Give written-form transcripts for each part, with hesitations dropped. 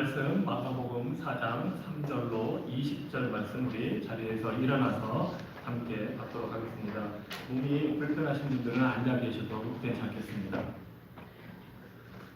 말씀 마가복음 4장 3절로 20절 말씀 우리 자리에서 일어나서 함께 받도록 하겠습니다. 몸이 불편하신 분들은 앉아 계셔도 괜찮겠습니다.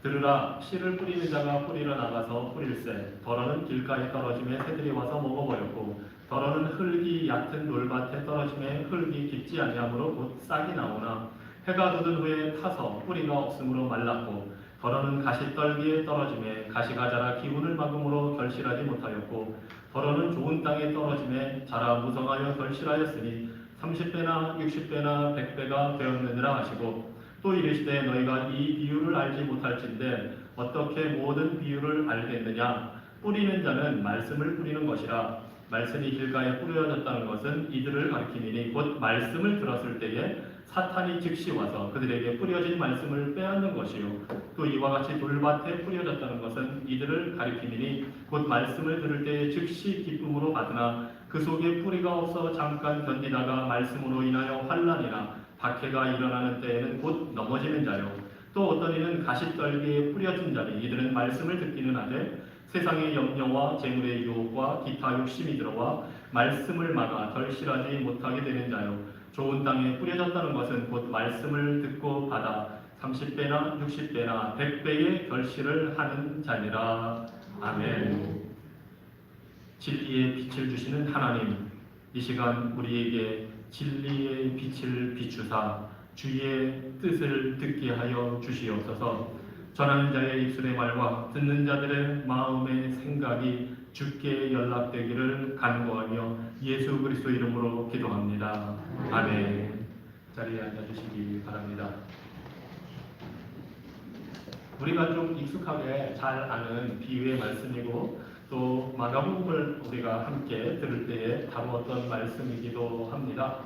들으라, 씨를 뿌리는 자가 뿌리러 나가서 뿌릴새 더러는 길가에 떨어짐에 새들이 와서 먹어버렸고 더러는 흙이 얕은 돌밭에 떨어짐에 흙이 깊지 아니하므로 곧 싹이 나오나 해가 돋은 후에 타서 뿌리가 없으므로 말랐고 더러는 가시떨기에 떨어짐에 가시가 자라 기운을 막음으로 결실하지 못하였고 더러는 좋은 땅에 떨어짐에 자라 무성하여 결실하였으니 30배나 60배나 100배가 되었느니라 하시고 또 이르시되 너희가 이 비유를 알지 못할진대 어떻게 모든 비유를 알겠느냐. 뿌리는 자는 말씀을 뿌리는 것이라. 말씀이 길가에 뿌려졌다는 것은 이들을 가리키니 곧 말씀을 들었을 때에 사탄이 즉시 와서 그들에게 뿌려진 말씀을 빼앗는 것이요 또 이와 같이 돌밭에 뿌려졌다는 것은 이들을 가리키니 곧 말씀을 들을 때에 즉시 기쁨으로 받으나 그 속에 뿌리가 없어 잠깐 견디다가 말씀으로 인하여 환난이나 박해가 일어나는 때에는 곧 넘어지는 자요 또 어떤 이는 가시떨기에 뿌려진 자니 이들은 말씀을 듣기는 하되 세상의 염려와 재물의 유혹과 기타 욕심이 들어와 말씀을 막아 결실하지 못하게 되는 자요 좋은 땅에 뿌려졌다는 것은 곧 말씀을 듣고 받아 30배나 60배나 100배의 결실을 하는 자니라. 아멘. 진리의 빛을 주시는 하나님, 이 시간 우리에게 진리의 빛을 비추사 주의 뜻을 듣게 하여 주시옵소서. 전하는 자의 입술의 말과 듣는 자들의 마음의 생각이 주께 연락되기를 간구하며 예수 그리스도 이름으로 기도합니다. 아멘. 자리에 앉아주시기 바랍니다. 우리가 좀 익숙하게 잘 아는 비유의 말씀이고 또 마가복음을 우리가 함께 들을 때에 다루었던 말씀이기도 합니다.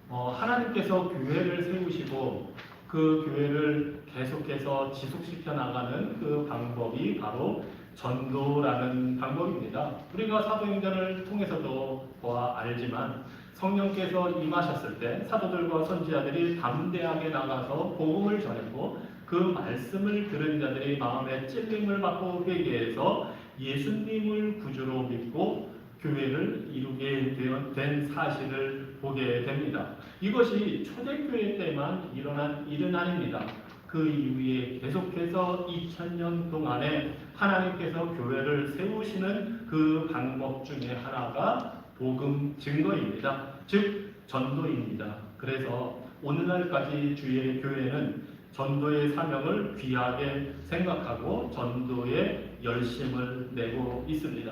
하나님께서 교회를 세우시고 그 교회를 계속해서 지속시켜 나가는 그 방법이 바로 전도라는 방법입니다. 우리가 사도행전을 통해서도 알지만 성령께서 임하셨을 때 사도들과 선지자들이 담대하게 나가서 복음을 전했고 그 말씀을 들은 자들이 마음에 찔림을 받고 회개해서 예수님을 구주로 믿고 교회를 이루게 된 사실을 보게 됩니다. 이것이 초대교회 때만 일어난 일은 아닙니다. 그 이후에 계속해서 2000년 동안에 하나님께서 교회를 세우시는 그 방법 중에 하나가 복음 증거입니다. 즉 전도입니다. 그래서 오늘날까지 주의 교회는 전도의 사명을 귀하게 생각하고 전도에 열심을 내고 있습니다.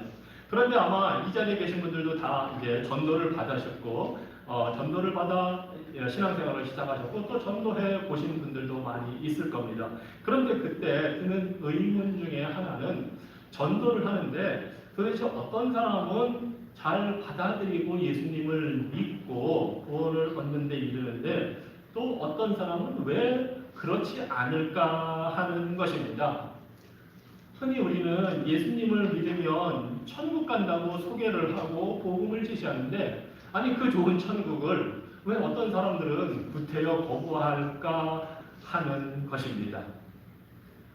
그런데 아마 이 자리에 계신 분들도 다 이제 전도를 받으셨고 전도를 받아 신앙생활을 시작하셨고 또 전도해 보신 분들도 많이 있을 겁니다. 그런데 그때 드는 의문 중에 하나는 전도를 하는데 도대체 어떤 사람은 잘 받아들이고 예수님을 믿고 구원을 얻는 데 이르는데 또 어떤 사람은 왜 그렇지 않을까 하는 것입니다. 흔히 우리는 예수님을 믿으면 천국 간다고 소개를 하고 복음을 제시하는데 아니 그 좋은 천국을 왜 어떤 사람들은 구태여 거부할까 하는 것입니다.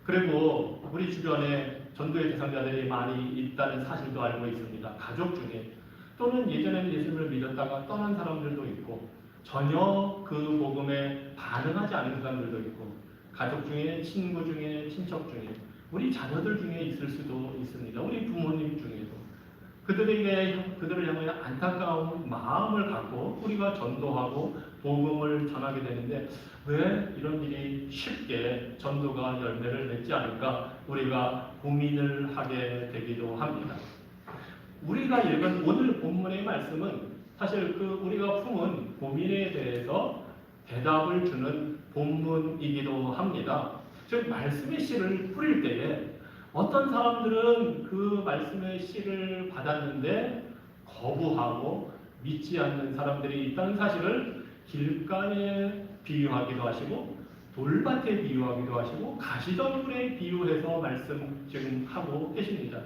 그리고 우리 주변에 전도의 대상자들이 많이 있다는 사실도 알고 있습니다. 가족 중에 또는 예전에는 예수님을 믿었다가 떠난 사람들도 있고 전혀 그 복음에 반응하지 않은 사람들도 있고 가족 중에 친구 중에 친척 중에 우리 자녀들 중에 있을 수도 있습니다. 우리 부모님 중에도 그들을 향해 안타까운 마음을 갖고 우리가 전도하고 복음을 전하게 되는데 왜 이런 일이 쉽게 전도가 열매를 맺지 않을까 우리가 고민을 하게 되기도 합니다. 우리가 읽은 오늘 본문의 말씀은 사실 우리가 품은 고민에 대해서 대답을 주는 본문이기도 합니다. 즉 말씀의 씨를 뿌릴 때에 어떤 사람들은 그 말씀의 씨를 받았는데 거부하고 믿지 않는 사람들이 있다는 사실을 길가에 비유하기도 하시고 돌밭에 비유하기도 하시고 가시덤불에 비유해서 말씀 지금 하고 계십니다.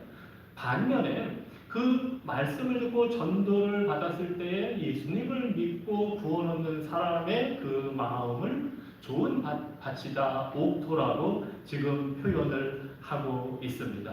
반면에 그 말씀을 듣고 전도를 받았을 때에 예수님을 믿고 구원 얻는 사람의 그 마음을 좋은 밭이다 옥토라로 지금 표현을 하고 있습니다.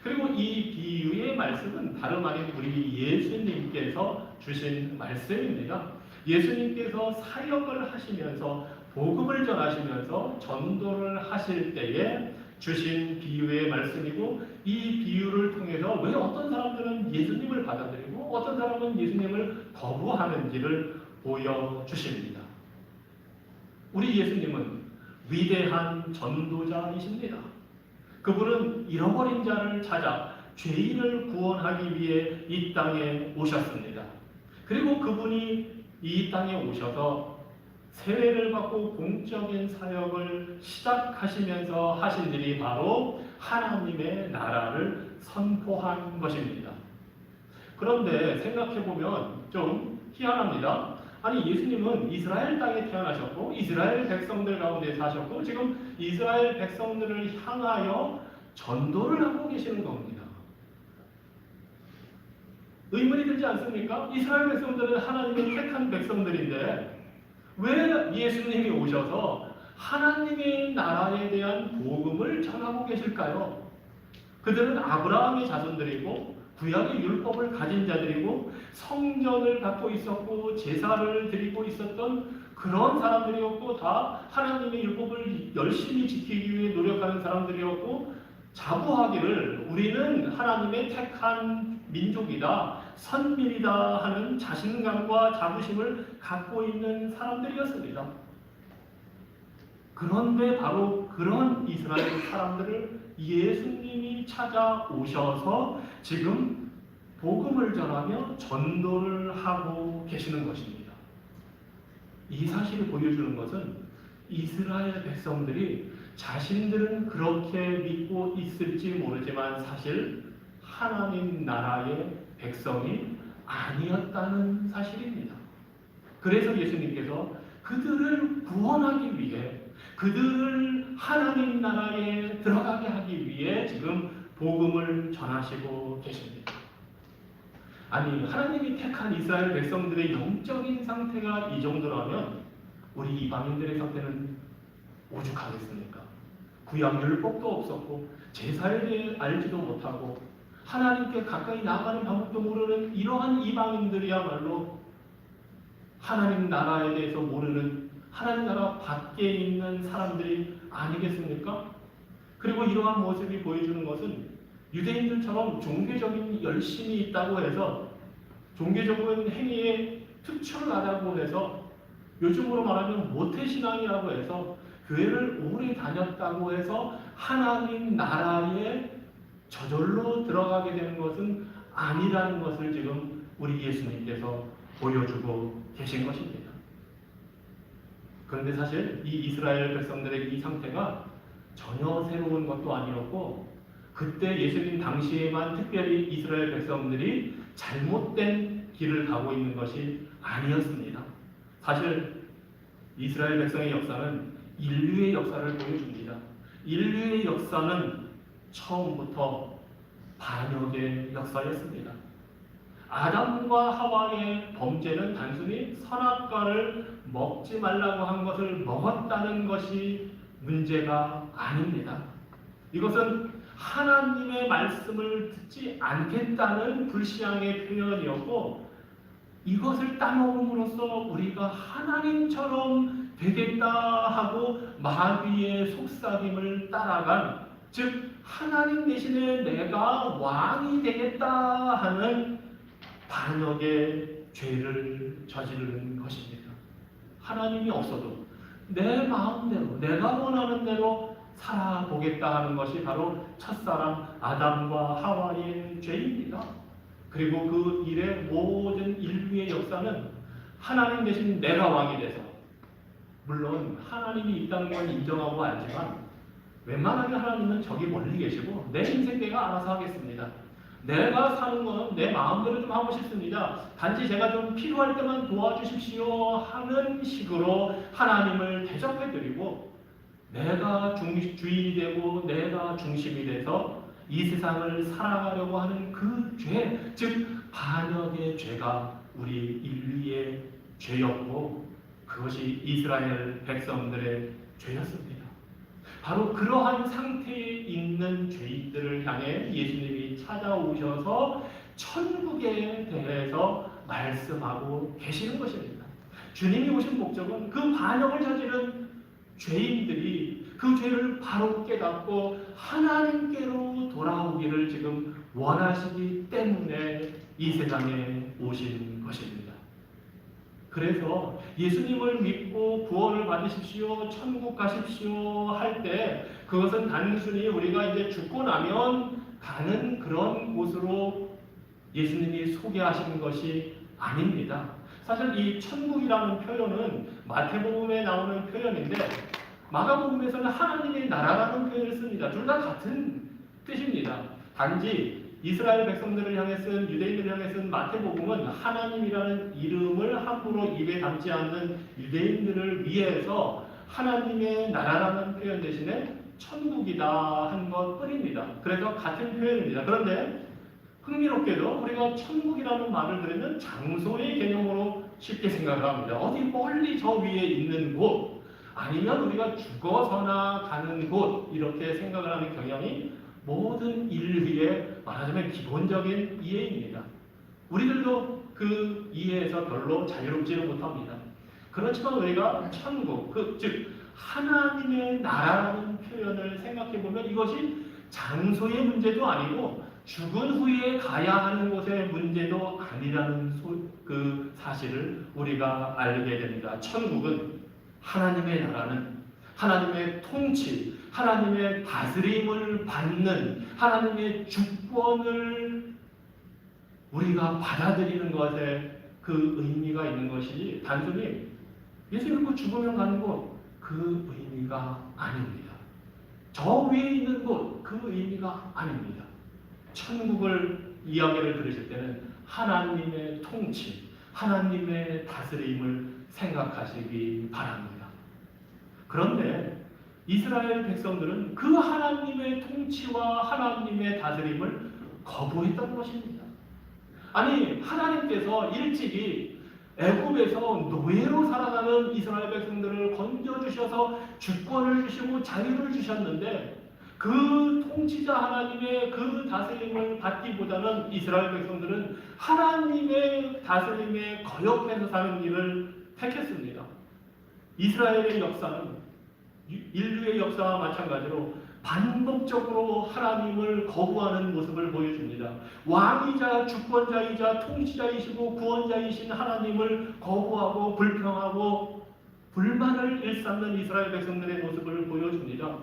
그리고 이 비유의 말씀은 다름 아닌 우리 예수님께서 주신 말씀입니다. 예수님께서 사역을 하시면서 복음을 전하시면서 전도를 하실 때에 주신 비유의 말씀이고, 이 비유를 통해서 왜 어떤 사람들은 예수님을 받아들이고 어떤 사람은 예수님을 거부하는지를 보여주십니다. 우리 예수님은 위대한 전도자이십니다. 그분은 잃어버린 자를 찾아 죄인을 구원하기 위해 이 땅에 오셨습니다. 그리고 그분이 이 땅에 오셔서 세례를 받고 공적인 사역을 시작하시면서 하신 일이 바로 하나님의 나라를 선포한 것입니다. 그런데 생각해보면 좀 희한합니다. 아니, 예수님은 이스라엘 땅에 태어나셨고 이스라엘 백성들 가운데 사셨고 지금 이스라엘 백성들을 향하여 전도를 하고 계시는 겁니다. 의문이 들지 않습니까? 이스라엘 백성들은 하나님의 택한 백성들인데 왜 예수님이 오셔서 하나님의 나라에 대한 복음을 전하고 계실까요? 그들은 아브라함의 자손들이고 구약의 율법을 가진 자들이고 성전을 갖고 있었고 제사를 드리고 있었던 그런 사람들이었고 다 하나님의 율법을 열심히 지키기 위해 노력하는 사람들이었고 자부하기를 우리는 하나님의 택한 민족이다, 선민이다 하는 자신감과 자부심을 갖고 있는 사람들이었습니다. 그런데 바로 그런 이스라엘 사람들을 예수님이 찾아오셔서 지금 복음을 전하며 전도를 하고 계시는 것입니다. 이 사실을 보여주는 것은 이스라엘 백성들이 자신들은 그렇게 믿고 있을지 모르지만 사실 하나님 나라의 백성이 아니었다는 사실입니다. 그래서 예수님께서 그들을 구원하기 위해 그들을 하나님 나라에 들어가게 하기 위해 지금 복음을 전하시고 계십니다. 아니, 하나님이 택한 이스라엘 백성들의 영적인 상태가 이 정도라면 우리 이방인들의 상태는 오죽하겠습니까? 구약 율법도 없었고 제사에 대해 알지도 못하고 하나님께 가까이 나아가는 방법도 모르는 이러한 이방인들이야말로 하나님 나라에 대해서 모르는 하나님 나라 밖에 있는 사람들이 아니겠습니까? 그리고 이러한 모습이 보여주는 것은 유대인들처럼 종교적인 열심이 있다고 해서 종교적인 행위에 특출나다고 해서 요즘으로 말하면 모태신앙이라고 해서 교회를 오래 다녔다고 해서 하나님 나라에 저절로 들어가게 되는 것은 아니라는 것을 지금 우리 예수님께서 보여주고 계신 것입니다. 그런데 사실 이 이스라엘 백성들의 이 상태가 전혀 새로운 것도 아니었고 그때 예수님 당시에만 특별히 이스라엘 백성들이 잘못된 길을 가고 있는 것이 아니었습니다. 사실 이스라엘 백성의 역사는 인류의 역사를 보여줍니다. 인류의 역사는 처음부터 반역의 역사였습니다. 아담과 하와의 범죄는 단순히 선악과를 먹지 말라고 한 것을 먹었다는 것이 문제가 아닙니다. 이것은 하나님의 말씀을 듣지 않겠다는 불신앙의 표현이었고 이것을 따먹음으로써 우리가 하나님처럼 되겠다 하고 마귀의 속삭임을 따라간, 즉 하나님 대신에 내가 왕이 되겠다 하는 반역의 죄를 저지르는 것입니다. 하나님이 없어도 내 마음대로 내가 원하는 대로 살아보겠다 하는 것이 바로 첫사람 아담과 하와의 죄입니다. 그리고 그 일의 모든 인류의 역사는 하나님 대신 내가 왕이 돼서, 물론 하나님이 있다는 건 인정하고 알지만 웬만하면 하나님은 저기 멀리 계시고 내 인생 내가 알아서 하겠습니다. 내가 사는 건 내 마음대로 좀 하고 싶습니다. 단지 제가 좀 필요할 때만 도와주십시오 하는 식으로 하나님을 대접해드리고 내가 주인이 되고 내가 중심이 돼서 이 세상을 살아가려고 하는 그 죄, 즉 반역의 죄가 우리 인류의 죄였고 그것이 이스라엘 백성들의 죄였습니다. 바로 그러한 상태에 있는 죄인들을 향해 예수님이 찾아오셔서 천국에 대해서 말씀하고 계시는 것입니다. 주님이 오신 목적은 그 반역을 저지른 죄인들이 그 죄를 바로 깨닫고 하나님께로 돌아오기를 지금 원하시기 때문에 이 세상에 오신 것입니다. 그래서 예수님을 믿고 구원을 받으십시오, 천국 가십시오 할 때 그것은 단순히 우리가 이제 죽고 나면 가는 그런 곳으로 예수님이 소개하시는 것이 아닙니다. 사실 이 천국이라는 표현은 마태복음에 나오는 표현인데 마가복음에서는 하나님의 나라라는 표현을 씁니다. 둘 다 같은 뜻입니다. 단지 이스라엘 백성들을 향해 쓴, 유대인들을 향해 쓴 마태복음은 하나님이라는 이름을 함부로 입에 담지 않는 유대인들을 위해서 하나님의 나라라는 표현 대신에 천국이다 한 것뿐입니다. 그래서 같은 표현입니다. 그런데 흥미롭게도 우리가 천국이라는 말을 들으면 장소의 개념으로 쉽게 생각을 합니다. 어디 멀리 저 위에 있는 곳, 아니면 우리가 죽어서나 가는 곳, 이렇게 생각을 하는 경향이 모든 인류의 말하자면 기본적인 이해입니다. 우리들도 그 이해에서 별로 자유롭지는 못합니다. 그렇지만 우리가 천국, 즉 하나님의 나라라는 표현을 생각해보면 이것이 장소의 문제도 아니고 죽은 후에 가야 하는 곳의 문제도 아니라는 그 사실을 우리가 알게 됩니다. 천국은 하나님의 나라는 하나님의 통치, 하나님의 다스림을 받는 하나님의 주권을 우리가 받아들이는 것에 그 의미가 있는 것이 단순히 예수 믿고 죽으면 가는 곳, 그 의미가 아닙니다. 저 위에 있는 곳, 그 의미가 아닙니다. 천국을 이야기를 들으실 때는 하나님의 통치, 하나님의 다스림을 생각하시기 바랍니다. 그런데 이스라엘 백성들은 그 하나님의 통치와 하나님의 다스림을 거부했던 것입니다. 아니, 하나님께서 일찍이 애굽에서 노예로 살아가는 이스라엘 백성들을 건져주셔서 주권을 주시고 자유를 주셨는데 그 통치자 하나님의 그 다스림을 받기보다는 이스라엘 백성들은 하나님의 다스림에 거역해서 사는 일을 택했습니다. 이스라엘의 역사는 인류의 역사와 마찬가지로 반복적으로 하나님을 거부하는 모습을 보여줍니다. 왕이자 주권자이자 통치자이시고 구원자이신 하나님을 거부하고 불평하고 불만을 일삼는 이스라엘 백성들의 모습을 보여줍니다.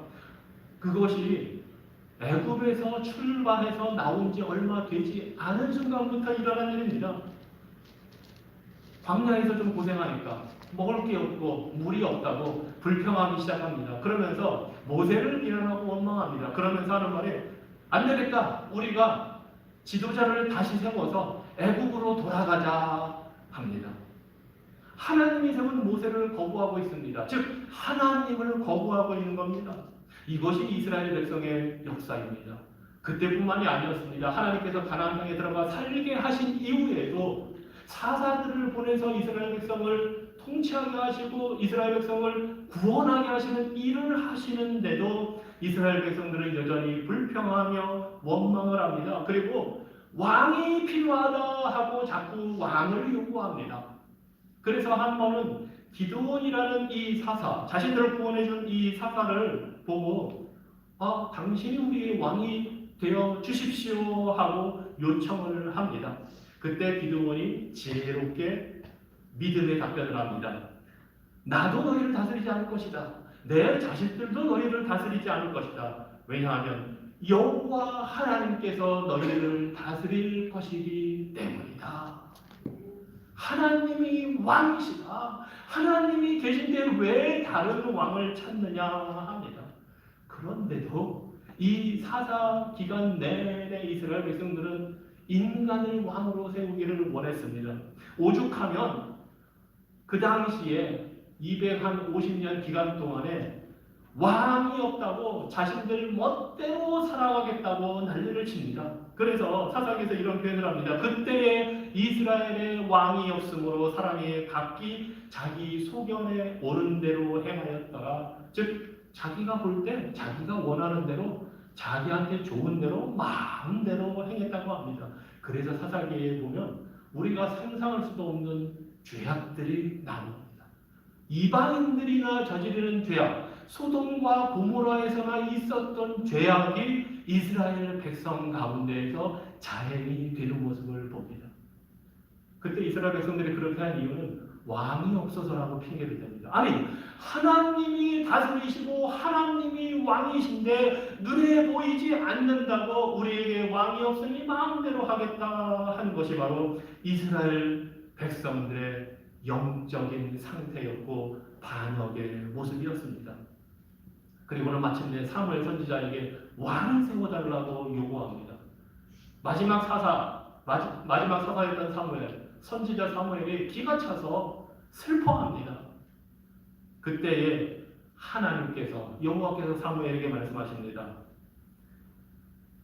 그것이 애굽에서 출발해서 나온 지 얼마 되지 않은 순간부터 일어난 일입니다. 광야에서 좀 고생하니까 먹을 게 없고 물이 없다고 불평하기 시작합니다. 그러면서 모세를 비난하고 원망합니다. 그러면서 하는 말이 안 되겠다. 우리가 지도자를 다시 세워서 애굽으로 돌아가자 합니다. 하나님이 세운 모세를 거부하고 있습니다. 즉 하나님을 거부하고 있는 겁니다. 이것이 이스라엘 백성의 역사입니다. 그때뿐만이 아니었습니다. 하나님께서 가나안 땅에 들어가 살게 하신 이후에도 사사들을 보내서 이스라엘 백성을 통치하게 하시고 이스라엘 백성을 구원하게 하시는 일을 하시는데도 이스라엘 백성들은 여전히 불평하며 원망을 합니다. 그리고 왕이 필요하다 하고 자꾸 왕을 요구합니다. 그래서 한 번은 기드온이라는 이 사사, 자신들을 구원해준 이 사사를 보고 당신이 우리의 왕이 되어 주십시오 하고 요청을 합니다. 그때 기드온이 지혜롭게 믿음의 답변을 합니다. 나도 너희를 다스리지 않을 것이다. 내 자식들도 너희를 다스리지 않을 것이다. 왜냐하면 여호와 하나님께서 너희를 다스릴 것이기 때문이다. 하나님이 왕이시다. 하나님이 계신데 왜 다른 왕을 찾느냐 합니다. 그런데도 이 사사 기간 내내 이스라엘 백성들은 인간을 왕으로 세우기를 원했습니다. 오죽하면 그 당시에 250년 기간 동안에 왕이 없다고 자신들 멋대로 살아가겠다고 난리를 칩니다. 그래서 사사기에서 이런 표현을 합니다. 그때에 이스라엘의 왕이 없으므로 사람이 각기 자기 소견에 옳은 대로 행하였더라. 즉 자기가 볼 때 자기가 원하는 대로 자기한테 좋은 대로 마음대로 행했다고 합니다. 그래서 사사기에 보면 우리가 상상할 수도 없는 죄악들이 나옵니다. 이방인들이나 저지르는 죄악, 소돔과 고모라에서나 있었던 죄악이 이스라엘 백성 가운데에서 자행이 되는 모습을 봅니다. 그때 이스라엘 백성들이 그렇게 한 이유는 왕이 없어서라고 핑계를 댑니다. 아니, 하나님이 다스리시고 하나님이 왕이신데 눈에 보이지 않는다고 우리에게 왕이 없으니 마음대로 하겠다 한 것이 바로 이스라엘 백성들의 영적인 상태였고 반역의 모습이었습니다. 그리고는 마침내 사무엘 선지자에게 왕을 세워달라고 요구합니다. 마지막 사사였던 사무엘, 선지자 사무엘이 기가 차서 슬퍼합니다. 그때에 하나님께서, 여호와께서 사무엘에게 말씀하십니다.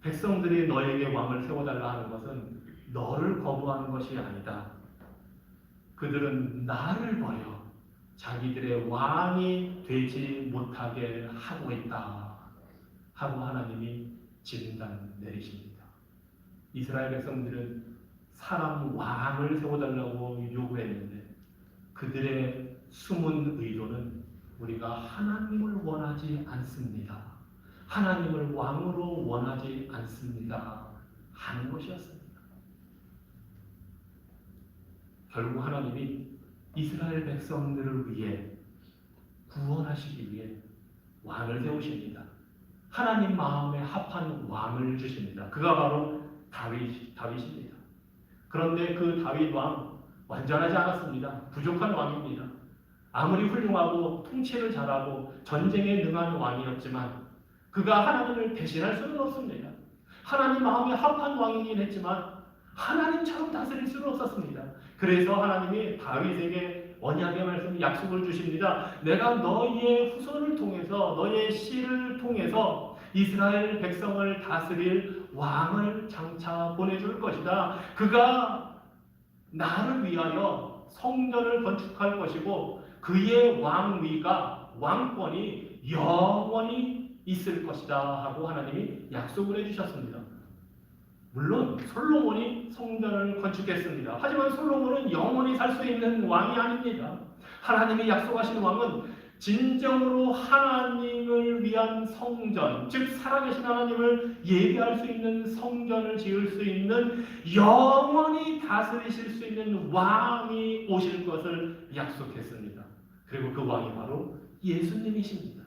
백성들이 너에게 왕을 세워달라 하는 것은 너를 거부하는 것이 아니다. 그들은 나를 버려 자기들의 왕이 되지 못하게 하고 있다 하고 하나님이 진단 내리십니다. 이스라엘 백성들은 사람 왕을 세워달라고 요구했는데 그들의 숨은 의도는 우리가 하나님을 원하지 않습니다. 하나님을 왕으로 원하지 않습니다 하는 것이었습니다. 결국 하나님이 이스라엘 백성들을 위해 구원하시기 위해 왕을 세우십니다. 하나님 마음에 합한 왕을 주십니다. 그가 바로 다윗입니다. 그런데 그 다윗 왕 완전하지 않았습니다. 부족한 왕입니다. 아무리 훌륭하고 통치를 잘하고 전쟁에 능한 왕이었지만 그가 하나님을 대신할 수는 없습니다. 하나님 마음에 합한 왕이긴 했지만 하나님처럼 다스릴 수는 없었습니다. 그래서 하나님이 다윗에게 언약의 말씀, 약속을 주십니다. 내가 너희의 후손을 통해서, 너희의 씨를 통해서 이스라엘 백성을 다스릴 왕을 장차 보내줄 것이다. 그가 나를 위하여 성전을 건축할 것이고 그의 왕위가, 왕권이 영원히 있을 것이다 하고 하나님이 약속을 해주셨습니다. 물론 솔로몬이 성전을 건축했습니다. 하지만 솔로몬은 영원히 살 수 있는 왕이 아닙니다. 하나님이 약속하신 왕은 진정으로 하나님을 위한 성전, 즉 살아계신 하나님을 예배할 수 있는 성전을 지을 수 있는 영원히 다스리실 수 있는 왕이 오실 것을 약속했습니다. 그리고 그 왕이 바로 예수님이십니다.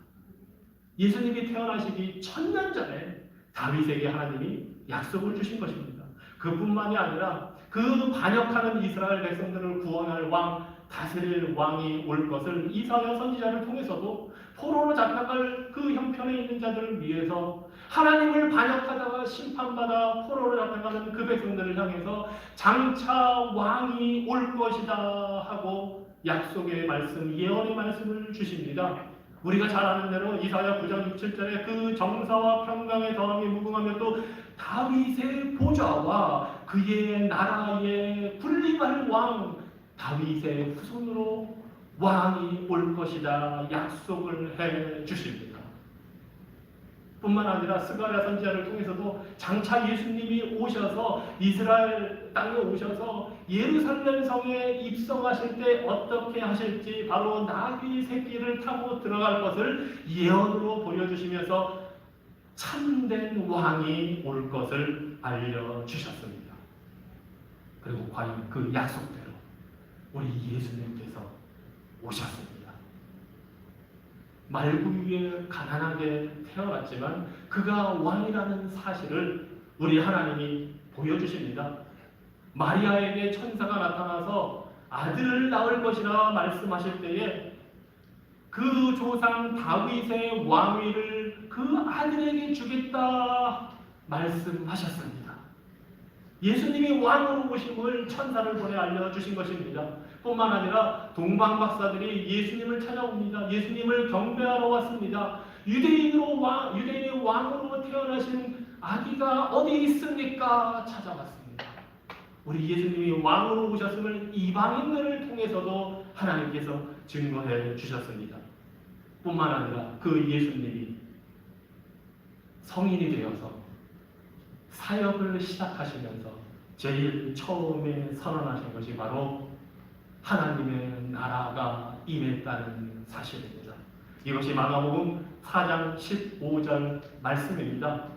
예수님이 태어나시기 1000년 전에 다윗에게 하나님이 약속을 주신 것입니다. 그뿐만이 아니라 그 반역하는 이스라엘 백성들을 구원할 왕, 다스릴 왕이 올 것을 이사야 선지자를 통해서도 포로로 잡혀갈 그 형편에 있는 자들을 위해서 하나님을 반역하다가 심판받아 포로로 잡혀가는 그 백성들을 향해서 장차 왕이 올 것이다 하고 약속의 말씀, 예언의 말씀을 주십니다. 우리가 잘 아는 대로 이사야 9장 6절에 그 정사와 평강의 더함이 무궁하며 또 다윗의 보좌와 그의 나라에 군림할 왕 다윗의 후손으로 왕이 올 것이다 약속을 해 주십니다. 뿐만 아니라 스가랴 선지자를 통해서도 장차 예수님이 오셔서 이스라엘 땅에 오셔서 예루살렘 성에 입성하실 때 어떻게 하실지 바로 나귀 새끼를 타고 들어갈 것을 예언으로 보여주시면서 참된 왕이 올 것을 알려주셨습니다. 그리고 과연 그 약속대로 우리 예수님께서 오셨습니다. 말구 위에 가난하게 태어났지만 그가 왕이라는 사실을 우리 하나님이 보여주십니다. 마리아에게 천사가 나타나서 아들을 낳을 것이라 말씀하실 때에 그 조상 다윗의 왕위를 그 아들에게 주겠다 말씀하셨습니다. 예수님이 왕으로 오심을 천사를 보내 알려주신 것입니다. 뿐만 아니라 동방 박사들이 예수님을 찾아옵니다. 예수님을 경배하러 왔습니다. 유대인의 왕으로 태어나신 아기가 어디 있습니까? 찾아왔습니다. 우리 예수님이 왕으로 오셨음을 이방인들을 통해서도 하나님께서 증거해 주셨습니다. 뿐만 아니라 그 예수님이 성인이 되어서 사역을 시작하시면서 제일 처음에 선언하신 것이 바로 하나님의 나라가 임했다는 사실입니다. 이것이 마가복음 4장 15절 말씀입니다.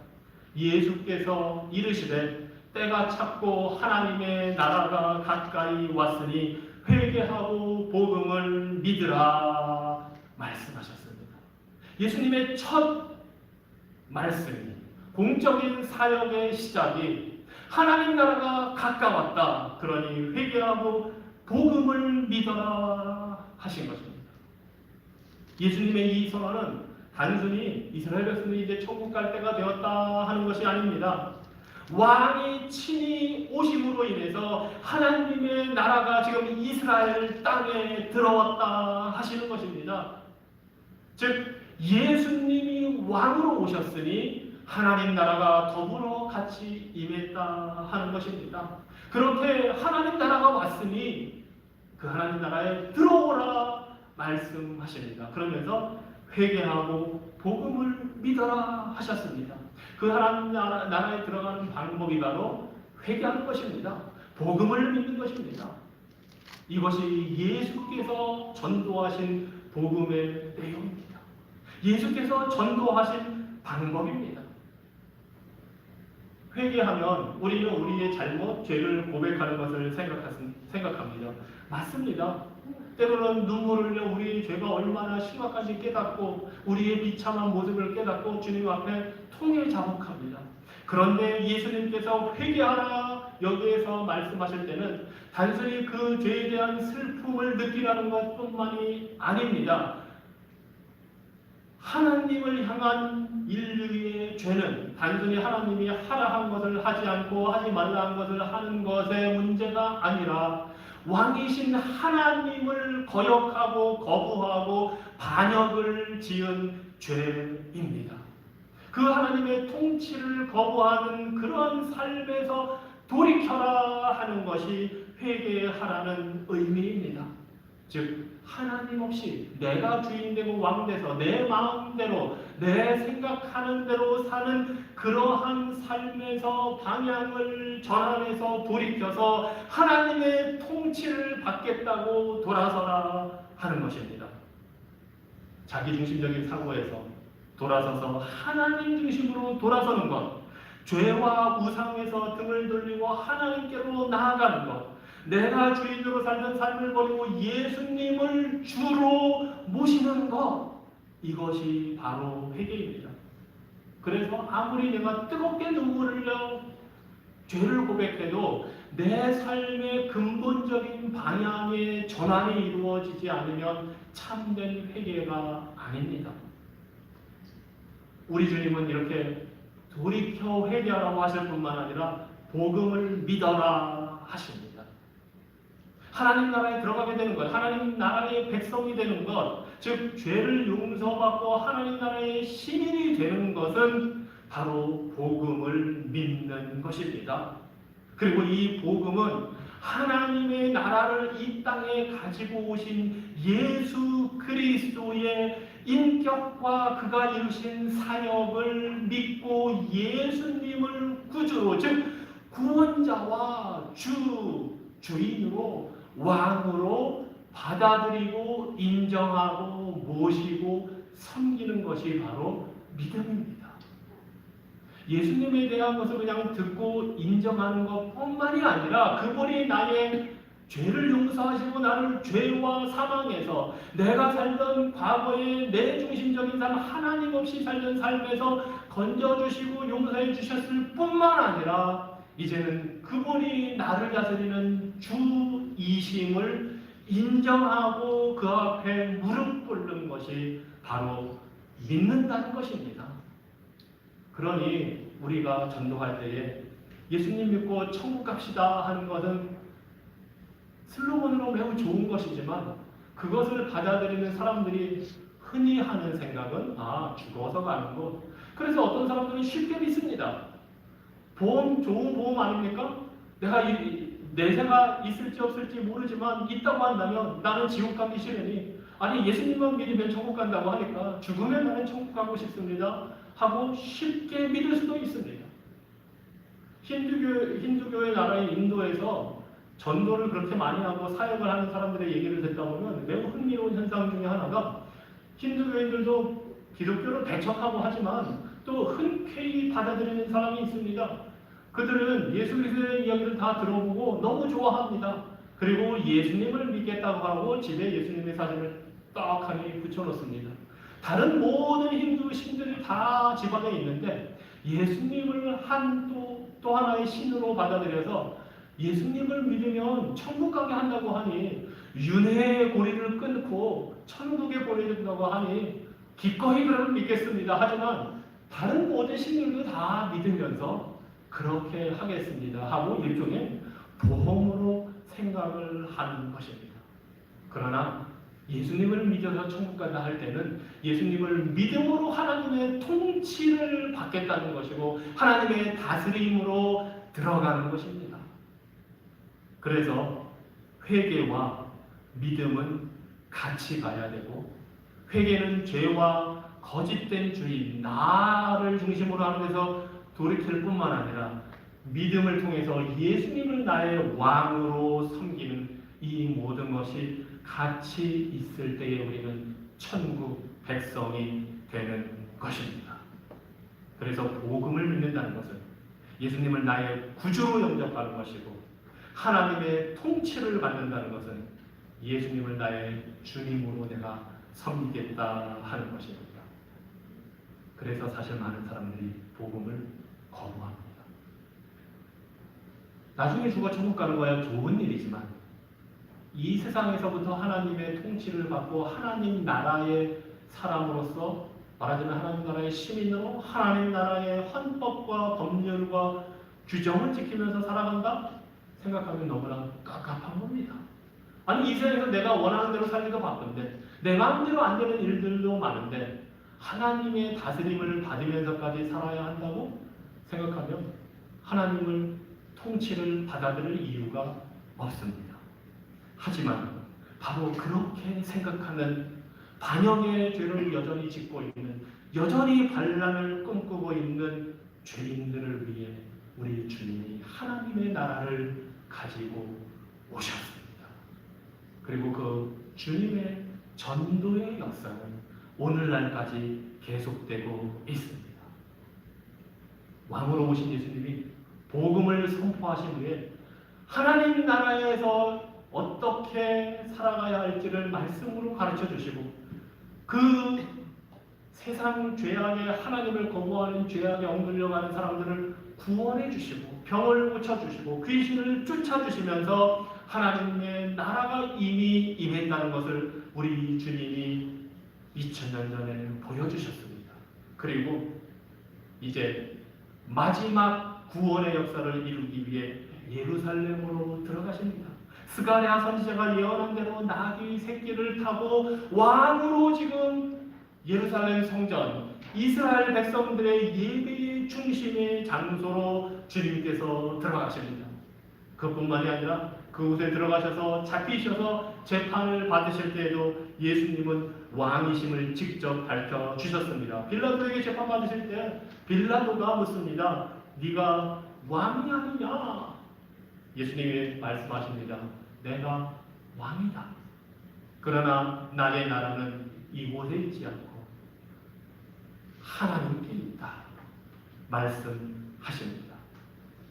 예수께서 이르시되 때가 찼고 하나님의 나라가 가까이 왔으니 회개하고 복음을 믿으라 말씀하셨습니다. 예수님의 첫 말씀이, 공적인 사역의 시작이 하나님 나라가 가까웠다, 그러니 회개하고 복음을 믿어라 하신 것입니다. 예수님의 이 선언은 단순히 이스라엘 백성들이 이제 천국 갈 때가 되었다 하는 것이 아닙니다. 왕이 친히 오심으로 인해서 하나님의 나라가 지금 이스라엘 땅에 들어왔다 하시는 것입니다. 즉 예수님이 왕으로 오셨으니 하나님 나라가 더불어 같이 임했다 하는 것입니다. 그렇게 하나님 나라가 왔으니 그 하나님 나라에 들어오라 말씀하십니다. 그러면서 회개하고 복음을 믿어라 하셨습니다. 그 하나님 나라에 들어가는 방법이 바로 회개하는 것입니다. 복음을 믿는 것입니다. 이것이 예수께서 전도하신 복음의 내용입니다. 예수께서 전도하신 방법입니다. 회개하면 우리는 우리의 잘못, 죄를 고백하는 것을 생각합니다. 맞습니다. 때로는 눈물을 흘려 우리의 죄가 얼마나 심각한지 깨닫고 우리의 비참한 모습을 깨닫고 주님 앞에 통회 자복합니다. 그런데 예수님께서 회개하라 여기에서 말씀하실 때는 단순히 그 죄에 대한 슬픔을 느끼라는 것뿐만이 아닙니다. 하나님을 향한 인류의 죄는 단순히 하나님이 하라 한 것을 하지 않고 하지 말라 한 것을 하는 것의 문제가 아니라 왕이신 하나님을 거역하고 거부하고 반역을 지은 죄입니다. 그 하나님의 통치를 거부하는 그런 삶에서 돌이켜라 하는 것이 회개하라는 의미입니다. 즉 하나님 없이 내가 주인되고 왕돼서 내 마음대로 내 생각하는 대로 사는 그러한 삶에서 방향을 전환해서 돌이켜서 하나님의 통치를 받겠다고 돌아서라 하는 것입니다. 자기중심적인 사고에서 돌아서서 하나님 중심으로 돌아서는 것, 죄와 우상에서 등을 돌리고 하나님께로 나아가는 것, 내가 주인으로 살던 삶을 버리고 예수님을 주로 모시는 것, 이것이 바로 회개입니다. 그래서 아무리 내가 뜨겁게 눈물을 흘려 죄를 고백해도 내 삶의 근본적인 방향의 전환이 이루어지지 않으면 참된 회개가 아닙니다. 우리 주님은 이렇게 돌이켜 회개하라고 하실 뿐만 아니라 복음을 믿어라 하십니다. 하나님 나라에 들어가게 되는 것, 하나님 나라의 백성이 되는 것, 즉 죄를 용서받고 하나님 나라의 시민이 되는 것은 바로 복음을 믿는 것입니다. 그리고 이 복음은 하나님의 나라를 이 땅에 가지고 오신 예수 그리스도의 인격과 그가 이루신 사역을 믿고 예수님을 구주로, 즉 구원자와 주인으로 왕으로 받아들이고 인정하고 모시고 섬기는 것이 바로 믿음입니다. 예수님에 대한 것을 그냥 듣고 인정하는 것뿐만이 아니라 그분이 나의 죄를 용서하시고 나를 죄와 사망에서 내가 살던 과거의 내 중심적인 삶, 하나님 없이 살던 삶에서 건져주시고 용서해 주셨을 뿐만 아니라 이제는 그분이 나를 다스리는 주이심을 인정하고 그 앞에 무릎 꿇는 것이 바로 믿는다는 것입니다. 그러니 우리가 전도할 때에 예수님 믿고 천국 갑시다 하는 것은 슬로건으로 매우 좋은 것이지만 그것을 받아들이는 사람들이 흔히 하는 생각은 죽어서 가는 것. 그래서 어떤 사람들은 쉽게 믿습니다. 보험, 좋은 보험 아닙니까? 내가 있을지 없을지 모르지만 있다고 한다면 나는 지옥 가기 싫으니 아니 예수님만 믿으면 천국 간다고 하니까 죽으면 나는 천국 가고 싶습니다 하고 쉽게 믿을 수도 있습니다. 힌두교의 나라인 인도에서 전도를 그렇게 많이 하고 사역을 하는 사람들의 얘기를 듣다 보면 매우 흥미로운 현상 중에 하나가 힌두교인들도 기독교를 배척하고 하지만 또 흔쾌히 받아들이는 사람이 있습니다. 그들은 예수 그리스도의 이야기를 다 들어보고 너무 좋아합니다. 그리고 예수님을 믿겠다고 하고 집에 예수님의 사진을 떡하니 붙여놓습니다. 다른 모든 힌두 신들이 다 집안에 있는데 예수님을 또 하나의 신으로 받아들여서 예수님을 믿으면 천국 가게 한다고 하니 윤회의 고리를 끊고 천국에 보내준다고 하니 기꺼이 그를 믿겠습니다. 하지만 다른 모든 신들도 다 믿으면서 그렇게 하겠습니다 하고 일종의 보험으로 생각을 하는 것입니다. 그러나 예수님을 믿어서 천국 간다 할 때는 예수님을 믿음으로 하나님의 통치를 받겠다는 것이고 하나님의 다스림으로 들어가는 것입니다. 그래서 회개와 믿음은 같이 가야 되고 회개는 죄와 거짓된 주인, 나를 중심으로 하는 데서 돌이킬 뿐만 아니라 믿음을 통해서 예수님을 나의 왕으로 섬기는 이 모든 것이 같이 있을 때에 우리는 천국 백성이 되는 것입니다. 그래서 복음을 믿는다는 것은 예수님을 나의 구주로 영접하는 것이고 하나님의 통치를 받는다는 것은 예수님을 나의 주님으로 내가 섬기겠다 하는 것입니다. 그래서 사실 많은 사람들이 복음을 거부합니다. 나중에 죽어 천국 가는 거야 좋은 일이지만 이 세상에서부터 하나님의 통치를 받고 하나님 나라의 사람으로서 말하자면 하나님 나라의 시민으로 하나님 나라의 헌법과 법률과 규정을 지키면서 살아간다? 생각하면 너무나 깝깝한 겁니다. 아니 이 세상에서 내가 원하는 대로 살기도 바쁜데 내 마음대로 안 되는 일들도 많은데 하나님의 다스림을 받으면서까지 살아야 한다고 생각하면 하나님을 통치를 받아들일 이유가 없습니다. 하지만 바로 그렇게 생각하는 반영의 죄를 여전히 짓고 있는 여전히 반란을 꿈꾸고 있는 죄인들을 위해 우리 주님이 하나님의 나라를 가지고 오셨습니다. 그리고 그 주님의 전도의 역사는 오늘날까지 계속되고 있습니다. 왕으로 오신 예수님이 복음을 선포하신 후에 하나님 나라에서 어떻게 살아가야 할지를 말씀으로 가르쳐 주시고 그 세상 죄악에 하나님을 거부하는 죄악에 엉들려가는 사람들을 구원해 주시고 병을 고쳐주시고 귀신을 쫓아주시면서 하나님의 나라가 이미 임했다는 것을 우리 주님이 2000년 전에 보여주셨습니다. 그리고 이제 마지막 구원의 역사를 이루기 위해 예루살렘으로 들어가십니다. 스가랴 선지자가 예언한 대로 나귀 새끼를 타고 왕으로 지금 예루살렘 성전, 이스라엘 백성들의 예배의 중심의 장소로 주님께서 들어가십니다. 그뿐만이 아니라 그곳에 들어가셔서 잡히셔서 재판을 받으실 때에도 예수님은 왕이심을 직접 밝혀주셨습니다. 빌라도에게 재판 받으실 때 빌라도가 묻습니다. 네가 왕이 아니냐? 예수님이 말씀하십니다. 내가 왕이다. 그러나 나의 나라는 이곳에 있지 않고 하나님께 있다. 말씀하십니다.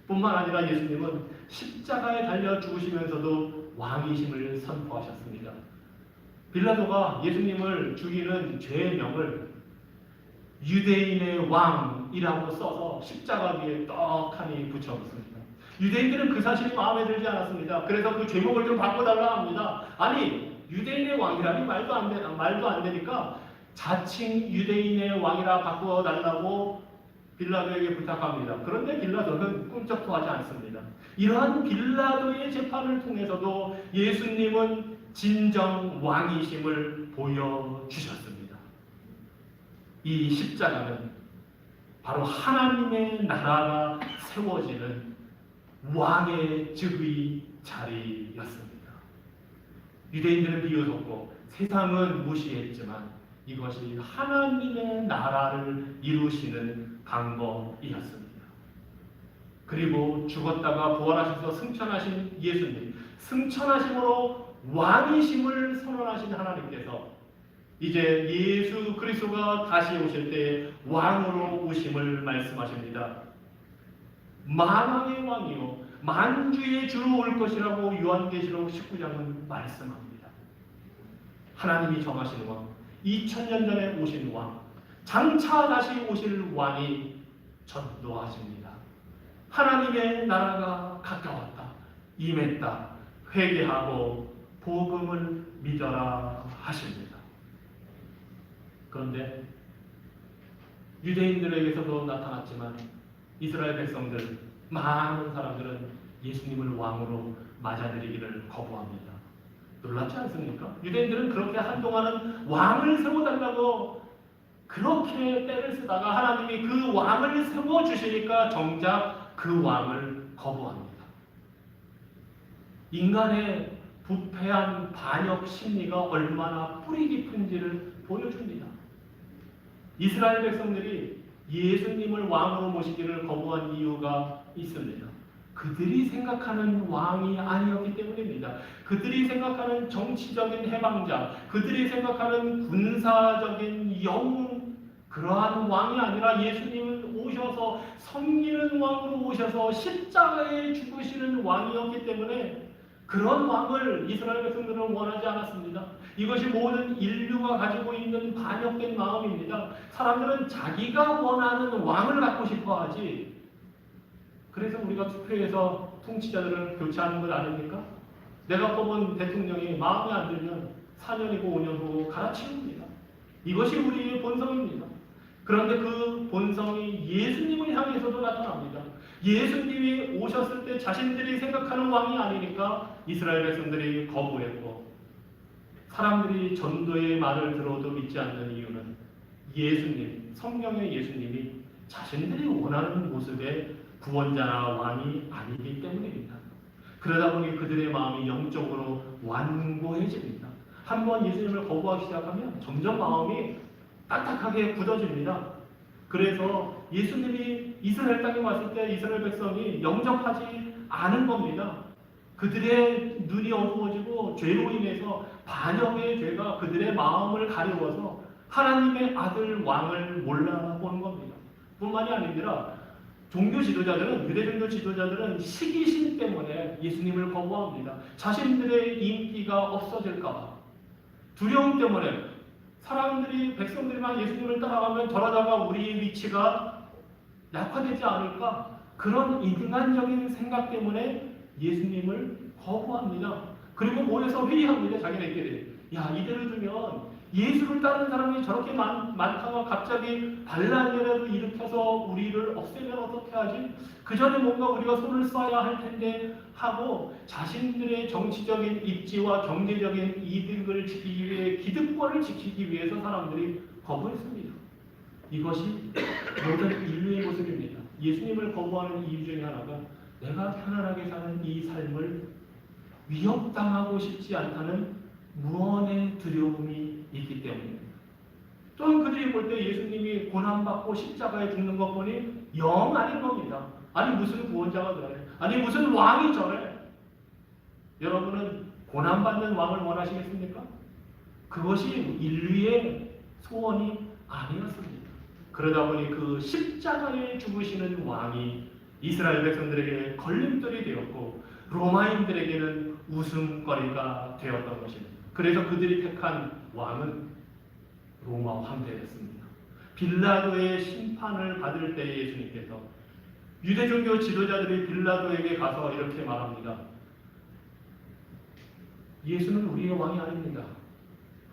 뿐만 아니라 예수님은 십자가에 달려 죽으시면서도 왕이심을 선포하셨습니다. 빌라도가 예수님을 죽이는 죄명을 유대인의 왕이라고 써서 십자가 위에 떡하니 붙여놓습니다. 유대인들은 그 사실이 마음에 들지 않았습니다. 그래서 그 제목을 좀 바꿔달라 합니다. 아니 유대인의 왕이라니 말도 안 되니까 자칭 유대인의 왕이라 바꿔달라고 빌라도에게 부탁합니다. 그런데 빌라도는 꿈쩍도 하지 않습니다. 이러한 빌라도의 재판을 통해서도 예수님은 진정 왕이심을 보여주셨습니다. 이 십자가는 바로 하나님의 나라가 세워지는 왕의 즉위 자리였습니다. 유대인들은 비웃었고 세상은 무시했지만 이것이 하나님의 나라를 이루시는 방법이었습니다. 그리고 죽었다가 부활하셔서 승천하신 예수님, 승천하심으로 왕이심을 선언하신 하나님께서 이제 예수 그리스도가 다시 오실 때 왕으로 오심을 말씀하십니다. 만왕의 왕이요 만주의 주로 올 것이라고 요한계시록 19장은 말씀합니다. 하나님이 정하신 왕, 2000년 전에 오신 왕, 장차 다시 오실 왕이 전도하십니다. 하나님의 나라가 가까웠다, 임했다, 회개하고 복음을 믿어라 하십니다. 그런데 유대인들에게서도 나타났지만 이스라엘 백성들, 많은 사람들은 예수님을 왕으로 맞아들이기를 거부합니다. 놀랍지 않습니까? 유대인들은 그렇게 한동안은 왕을 세워달라고 그렇게 때를 쓰다가 하나님이 그 왕을 세워주시니까 정작 그 왕을 거부합니다. 인간의 부패한 반역 심리가 얼마나 뿌리 깊은지를 보여줍니다. 이스라엘 백성들이 예수님을 왕으로 모시기를 거부한 이유가 있습니다. 그들이 생각하는 왕이 아니었기 때문입니다. 그들이 생각하는 정치적인 해방자, 그들이 생각하는 군사적인 영웅, 그러한 왕이 아니라 예수님은 오셔서 섬기는 왕으로 오셔서 십자가에 죽으시는 왕이었기 때문에 그런 왕을 이스라엘 백성들은 원하지 않았습니다. 이것이 모든 인류가 가지고 있는 반역된 마음입니다. 사람들은 자기가 원하는 왕을 갖고 싶어 하지. 그래서 우리가 투표해서 통치자들을 교체하는 걸 아닙니까? 내가 뽑은 대통령이 마음에 안 들면 4년이고 5년 후고 갈아치웁니다. 이것이 우리의 본성입니다. 그런데 그 본성이 예수님을 향해서도 나타납니다. 예수님이 오셨을 때 자신들이 생각하는 왕이 아니니까 이스라엘 백성들이 거부했고, 사람들이 전도의 말을 들어도 믿지 않는 이유는 예수님, 성경의 예수님이 자신들이 원하는 모습의 구원자나 왕이 아니기 때문입니다. 그러다 보니 그들의 마음이 영적으로 완고해집니다. 한번 예수님을 거부하기 시작하면 점점 마음이 딱딱하게 굳어집니다. 그래서 예수님이 이스라엘 땅에 왔을 때 이스라엘 백성이 영접하지 않은 겁니다. 그들의 눈이 어두워지고 죄로 인해서 반역의 죄가 그들의 마음을 가려워서 하나님의 아들 왕을 몰라보는 겁니다. 뿐만이 아니라 종교 지도자들은, 유대 종교 지도자들은 시기심 때문에 예수님을 거부합니다. 자신들의 인기가 없어질까, 두려움 때문에 사람들이, 백성들만 예수님을 따라가면 저러다가 우리의 위치가 약화되지 않을까, 그런 인간적인 생각 때문에 예수님을 거부합니다. 그리고 모여서 회의합니다. 자기네끼리. 야, 이대로 두면 예수를 따르는 사람이 저렇게 많다가 갑자기 반란이라도 일으켜서 우리를 없애면 어떻게 하지? 그 전에 뭔가 우리가 손을 써야 할 텐데 하고 자신들의 정치적인 입지와 경제적인 이득을 지키기 위해, 기득권을 지키기 위해서 사람들이 거부했습니다. 이것이 모든 인류의 모습입니다. 예수님을 거부하는 이유 중에 하나가 내가 편안하게 사는 이 삶을 위협당하고 싶지 않다는 무언의 두려움이 있기 때문입니다. 또한 그들이 볼 때 예수님이 고난받고 십자가에 죽는 것 보니 영 아닌 겁니다. 아니 무슨 구원자가 저래? 아니 무슨 왕이 저래? 여러분은 고난받는 왕을 원하시겠습니까? 그것이 인류의 소원이 아니었습니다. 그러다 보니 그 십자가에 죽으시는 왕이 이스라엘 백성들에게 걸림돌이 되었고 로마인들에게는 웃음거리가 되었던 것입니다. 그래서 그들이 택한 왕은 로마 황제였습니다. 빌라도의 심판을 받을 때 예수님께서 유대종교 지도자들이 빌라도에게 가서 이렇게 말합니다. 예수는 우리의 왕이 아닙니다.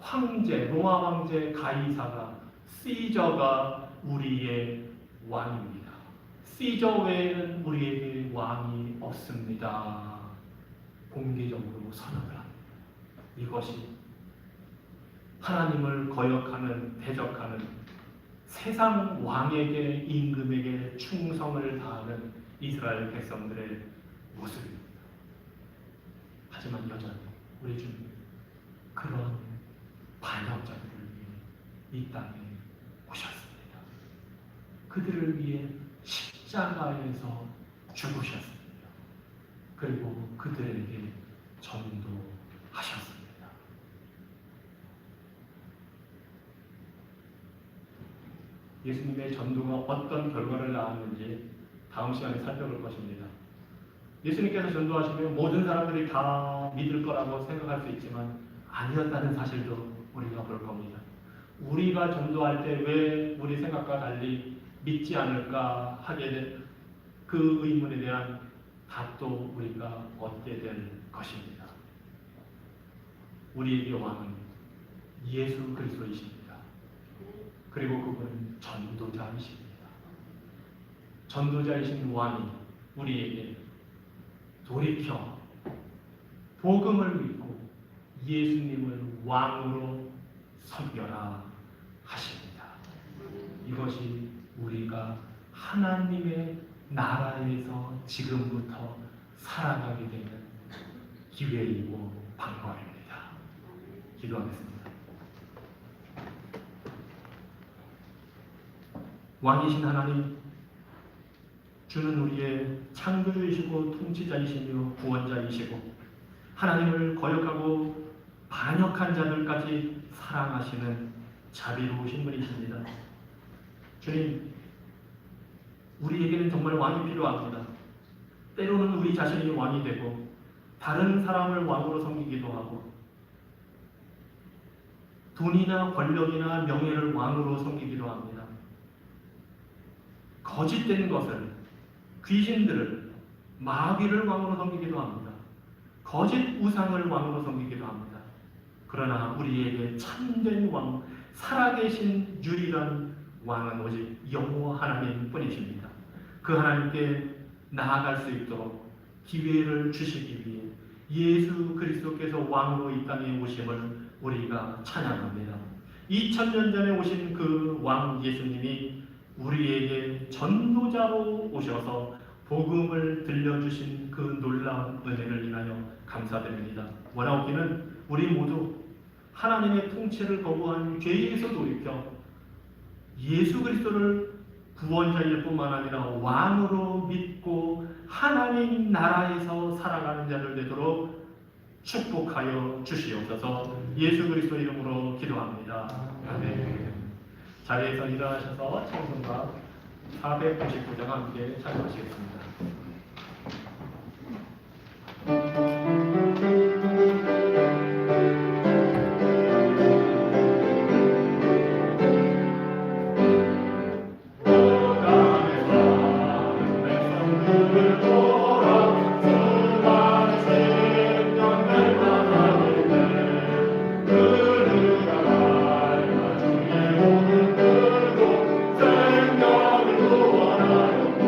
황제, 로마 황제 가이사가, 시저가 우리의 왕입니다. 시저 외에는 우리에게 왕이 없습니다. 공개적으로 선언을 합니다. 이것이 하나님을 거역하는, 대적하는, 세상 왕에게, 임금에게 충성을 다하는 이스라엘 백성들의 모습입니다. 하지만 여전히 우리 주님 그런 반역자들을 위해 이 땅에 오셨습니다. 그들을 위해 십자가에서 죽으셨습니다. 그리고 그들에게 전도하셨습니다. 예수님의 전도가 어떤 결과를 낳았는지 다음 시간에 살펴볼 것입니다. 예수님께서 전도하시면 모든 사람들이 다 믿을 거라고 생각할 수 있지만 아니었다는 사실도 우리가 볼 겁니다. 우리가 전도할 때 왜 우리 생각과 달리 믿지 않을까 하게 된 그 의문에 대한 답도 우리가 얻게 될 것입니다. 우리에게 왕은 예수 그리스도이십니다. 그리고 그분은 전도자이십니다. 전도자이신 왕이 우리에게 돌이켜 복음을 믿고 예수님을 왕으로 섬겨라 하십니다. 이것이 우리가 하나님의 나라에서 지금부터 살아가게 되는 기회이고 방법입니다. 기도하겠습니다. 왕이신 하나님, 주는 우리의 창조주이시고 통치자이시며 구원자이시고 하나님을 거역하고 반역한 자들까지 사랑하시는 자비로우신 분이십니다. 주님, 우리에게는 정말 왕이 필요합니다. 때로는 우리 자신이 왕이 되고 다른 사람을 왕으로 섬기기도 하고 돈이나 권력이나 명예를 왕으로 섬기기도 합니다. 거짓된 것을, 귀신들을, 마귀를 왕으로 섬기기도 합니다. 거짓 우상을 왕으로 섬기기도 합니다. 그러나 우리에게 참된 왕, 살아계신 유일한 왕은 오직 여호와 하나님 뿐이십니다. 그 하나님께 나아갈 수 있도록 기회를 주시기 위해 예수 그리스도께서 왕으로 이 땅에 오심을 우리가 찬양합니다. 2000년 전에 오신 그 왕 예수님이 우리에게 전도자로 오셔서 복음을 들려주신 그 놀라운 은혜를 인하여 감사드립니다. 원하옵기는 우리 모두 하나님의 통치를 거부한 죄에서 돌이켜 예수 그리스도를 구원자일 뿐만 아니라 왕으로 믿고 하나님 나라에서 살아가는 자들 되도록 축복하여 주시옵소서. 예수 그리스도 이름으로 기도합니다. 아멘. 자리에서 일어나셔서 찬송가 499장 함께 찬송하시겠습니다. 생명을 구원하여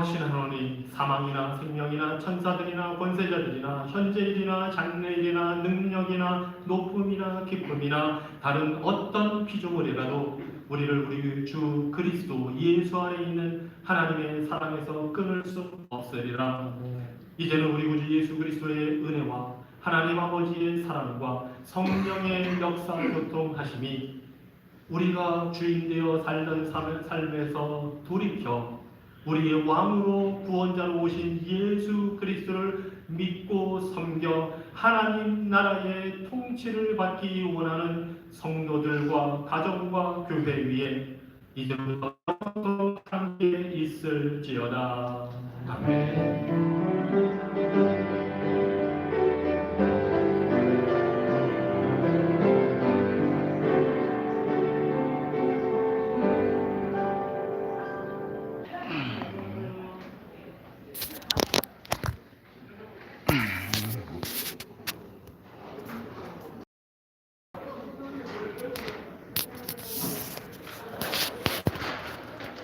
전능하시는 하나님, 사망이나 생명이나 천사들이나 권세자들이나 현재일이나 장래일이나 능력이나 높음이나 기쁨이나 다른 어떤 피조물이라도 우리를 우리 주 그리스도 예수 안에 있는 하나님의 사랑에서 끊을 수 없으리라. 이제는 우리 구주 예수 그리스도의 은혜와 하나님 아버지의 사랑과 성령의 역사 교통하심이 우리가 주인되어 살던 삶에서 돌이켜 우리의 왕으로 구원자로 오신 예수 그리스도를 믿고 섬겨 하나님 나라의 통치를 받기 원하는 성도들과 가정과 교회 위에 이제부터 함께 있을지어다. 아멘.